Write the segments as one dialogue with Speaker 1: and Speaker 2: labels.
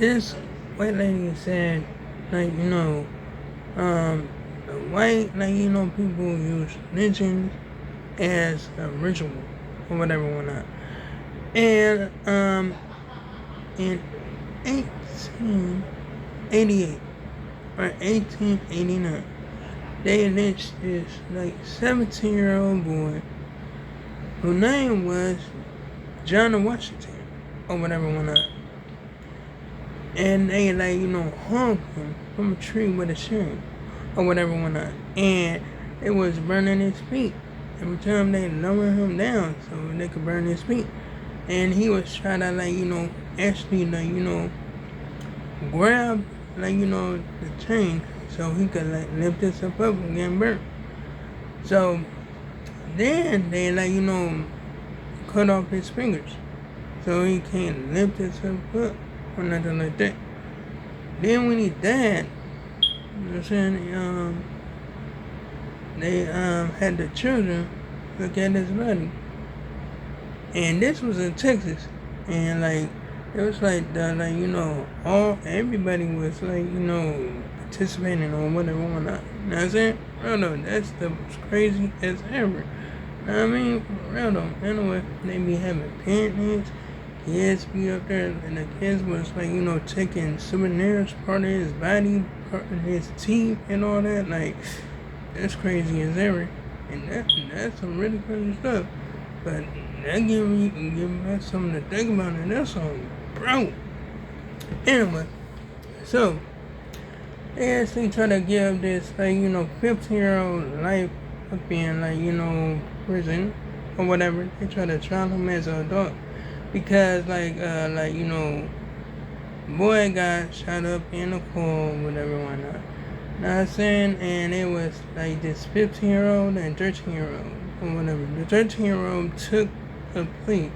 Speaker 1: this white lady said, like, the white, people use lynchings as a ritual or whatever, whatnot. And, in 1888 or 1889, they lynched this, 17-year-old boy whose name was John Washington or whatever, whatnot. And they, hung him from a tree with a string or whatever, whatnot. And it was burning his feet. Every time they lowered him down so they could burn his feet. And he was trying to, actually, grab, the chain so he could, lift himself up and get burnt. So then they, cut off his fingers so he can't lift himself up or nothing like that. Then when he died, you know what I'm saying, they had the children look at his body. And this was in Texas. And it was everybody was participating or whatever, whatnot. You know what I'm saying? Real though, that's the crazy as ever. You know what I mean? Real though. Anyway, they be having picnics, kids be up there, and the kids was taking souvenirs, part of his body, part of his teeth and all that. That's crazy as ever. And that's some really crazy stuff. But that give me something to think about, and that's on bro. Anyway, so they actually try to give this 15-year-old life up in prison or whatever. They try to trial him as an adult because boy got shot up in the car, whatever, whatnot. Know what I'm saying? And it was this 15-year-old and 13-year-old or whatever. The 13-year-old took a plea,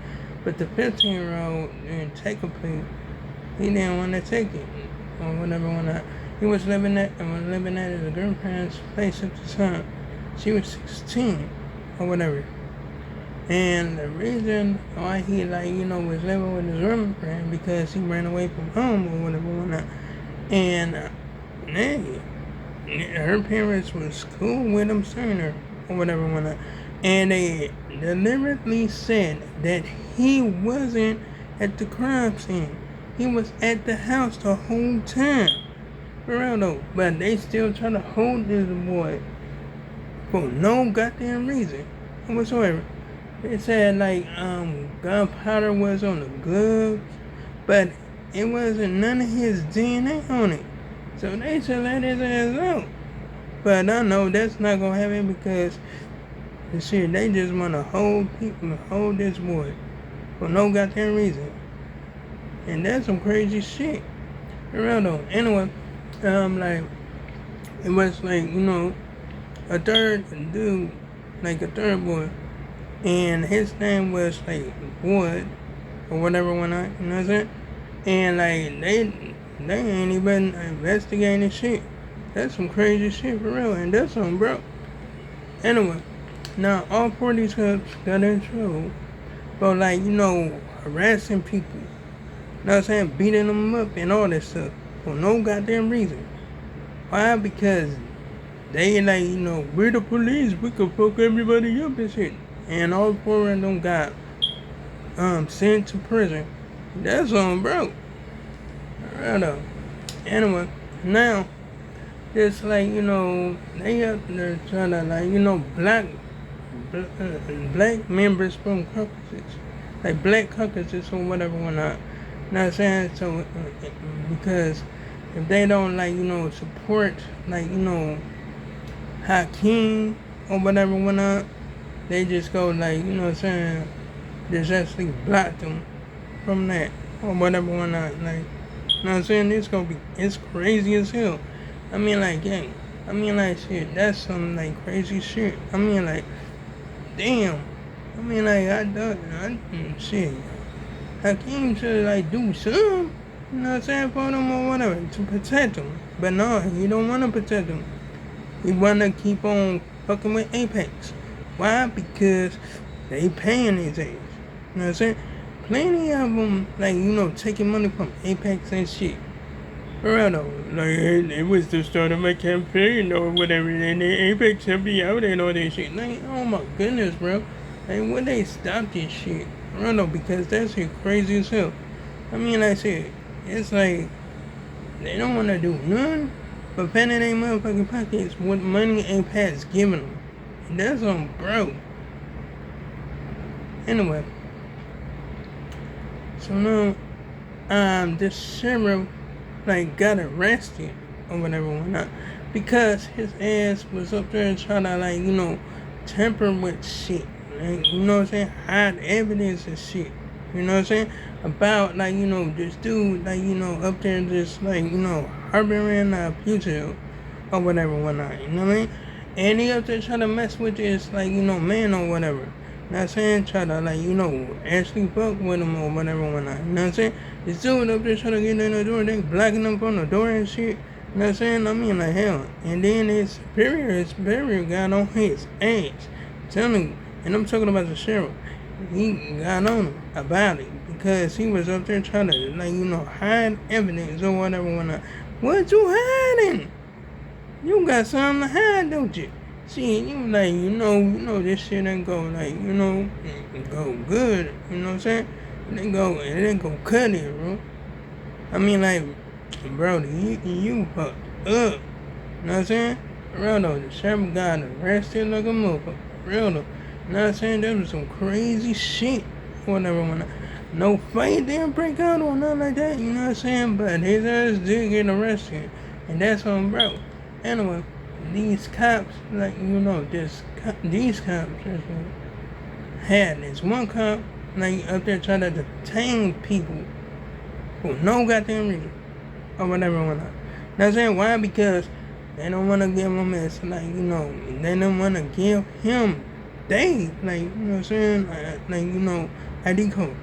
Speaker 1: but the 15-year-old didn't take a plea. He didn't want to take it or whatever, whatnot. He was living at his girlfriend's place at the time. She was 16 or whatever. And the reason why he was living with his girlfriend because he ran away from home or whatever, whatnot. And her parents was cool with him seeing her or whatever, whatnot. And they deliberately said that he wasn't at the crime scene. He was at the house the whole time. For real though. But they still try to hold this boy for no goddamn reason whatsoever. They said gunpowder was on the gloves, but it wasn't none of his DNA on it. So they should let his ass out. But I know that's not gonna happen because they just wanna hold this boy for no goddamn reason. And that's some crazy shit. For real though. Anyway, it was a third dude, a third boy. And his name was Wood or whatever, whatnot, you know what I'm saying? And they ain't even investigating shit. That's some crazy shit for real, and that's some bro. Anyway, now all four of these cops got in trouble for harassing people. You know what I'm saying? Beating them up and all this stuff for no goddamn reason. Why? Because they we're the police, we can fuck everybody up and shit. And all four of them got sent to prison. That's on bro. Right up. Anyway, now it's they up there trying to black members from caucuses, black caucuses or whatever, whatnot. Know what I'm saying? So because if they don't support Hakeem or whatever, whatnot, they just go what I'm saying, just actually block them from that or whatever, whatnot. You know what I'm saying? It's crazy as hell. I mean gang. I mean shit, that's some crazy shit. I mean damn. I mean shit. Hakeem should do something, you know what I'm saying, for them or whatever, to protect them. But no, he don't want to protect them. He want to keep on fucking with Apex. Why? Because they paying his ass. You know what I'm saying? plenty of them, like, taking money from Apex and shit. For real though, like, it was the start of my campaign or whatever, and the Apex helped me out and all that shit. Like, oh my goodness, bro. Like, when they stop this shit? For real though, because that shit crazy as hell. I mean, like I said, it's like, they don't want to do none but pat in their motherfucking pockets with money Apex giving them. And that's on bro. Anyway. So now, this sheriff, like, got arrested or whatever, whatnot, because his ass was up there trying to, like, tamper with shit. Like, you know what I'm saying? Hide evidence and shit. You know what I'm saying? About, like, this dude, like, up there just, like, harboring a fugitive or whatever, whatnot. You know what I mean? And he up there trying to mess with this, like, man or whatever. You know what I'm saying? Try to, like, actually fuck with him or whatever, whatnot. You know what I'm saying? This dude up there trying to get in the door, they blocking him from the door and shit. You know what I'm saying? I mean, like, hell. And then his superior got on his ass. I'm telling you. And I'm talking about the sheriff. He got on him about it because he was up there trying to, like, hide evidence or whatever, whatnot. What you hiding? You got something to hide, don't you? See, you like, this shit ain't go, like, go good, you know what I'm saying? It ain't go cut it, bro. I mean, like, bro, you fucked up. You know what I'm saying? Real though, the sheriff got arrested like a motherfucker. Real though. You know what I'm saying? That was some crazy shit. Whatever, whatnot. No fight didn't break out or nothing like that, you know what I'm saying? But his ass did get arrested. And that's on bro. Anyway, these cops, like, these cops had this one cop, like, up there trying to detain people for no goddamn reason. Or whatever, whatnot. Now I'm saying why? Because they don't want to give him this, like, they don't want to give him like, you know what I'm saying? Like, ID code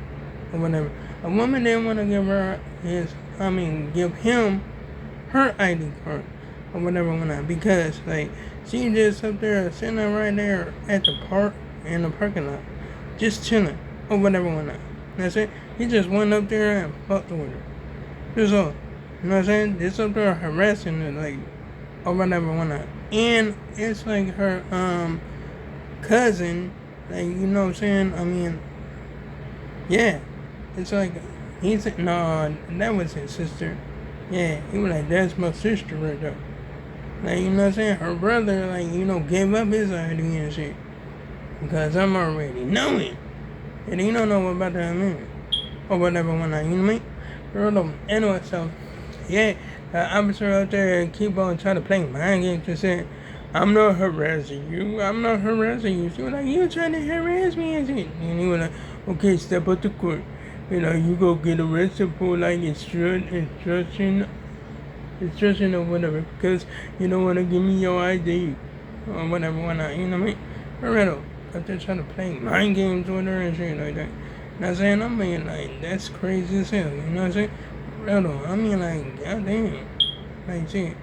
Speaker 1: or whatever. A woman didn't want to give give him her ID card or whatever, whatnot, because, like, she just up there sitting right there at the park, in the parking lot, just chilling or whatever, whatnot. That's it. He just went up there and fucked with her. That's all. You know what I'm saying? Just up there harassing her, like, or whatever, whatnot. And it's like her cousin, like, you know what I'm saying? I mean, yeah. It's like, he said, no, that was his sister. Yeah, he was like, that's my sister right there. Like, you know what I'm saying? Her brother, like, gave up his ID and shit. Because I'm already knowing. And he don't know what about that mean. Or whatever, whatnot, you know what I mean? Anyway, so, yeah, the officer out there keep on trying to play mind games and say, I'm not harassing you. I'm not harassing you. She was like, you trying to harass me and shit. And he was like, okay, step out the court. You go get arrested for, like, instruction or whatever, because you don't want to give me your ID or whatever, whatnot, you know what I mean? Loretto, up there trying to play mind games with her and shit like that. Now I'm saying, I mean, like, that's crazy as hell, you know what I'm saying? Loretto, I mean, like, goddamn, like, shit.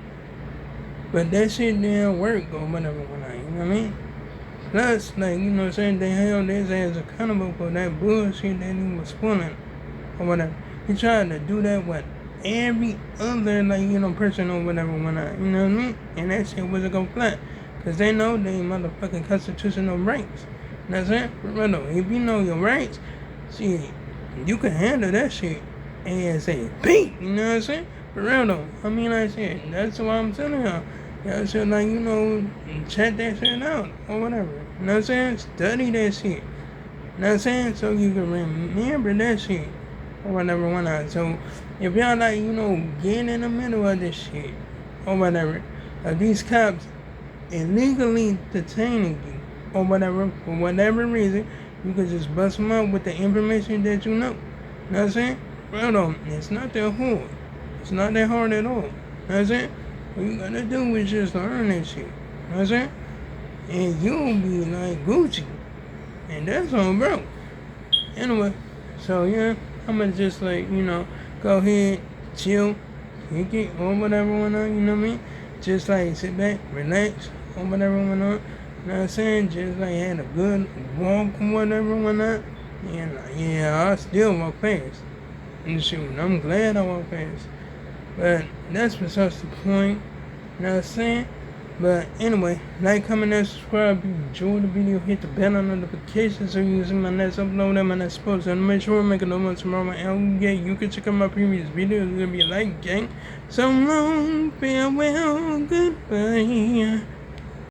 Speaker 1: But that shit didn't work or whatever, whatnot, you know what I mean? Plus, like, you know what I'm saying, they held his ass accountable for that bullshit that he was pulling or whatever. He tried to do that with every other, like, person or whatever, whatnot, you know what I mean? And that shit wasn't gonna fly. Because they know they motherfucking constitutional rights. You know what I'm saying? Remember, if you know your rights, see, you can handle that shit ASAP. You know what I'm saying? For real though. I mean, like I said, that's what I'm telling y'all. Y'all should, like, check that shit out or whatever. You know what I'm saying? Study that shit. You know what I'm saying? So you can remember that shit or whatever, whatnot. So if y'all, like, get in the middle of this shit or whatever, these cops illegally detaining you or whatever, for whatever reason, you can just bust them up with the information that you know. You know what I'm saying? Well, it's not that hard. It's not that hard at all. You know what I'm saying? What you gotta do is just learn that shit. You know what I'm saying? And you'll be like Gucci. And that's on bro. Anyway, so yeah, I'ma just, like, go ahead, chill, kick it, or whatever, whatnot, you know what I mean? Just, like, sit back, relax, or whatever, whatnot. You know what I'm saying? Just, like, had a good walk or whatever, whatnot. And yeah, I still walk past. And shoot, I'm glad I walked past. But that's besides the point. You know what I'm saying? But anyway, like, comment, and subscribe. If you enjoyed the video, hit the bell on notifications so you can see my next upload and my next post. And make sure to make a note tomorrow. And yeah, you can check out my previous videos. It's gonna be a like, gang. So long, farewell, goodbye.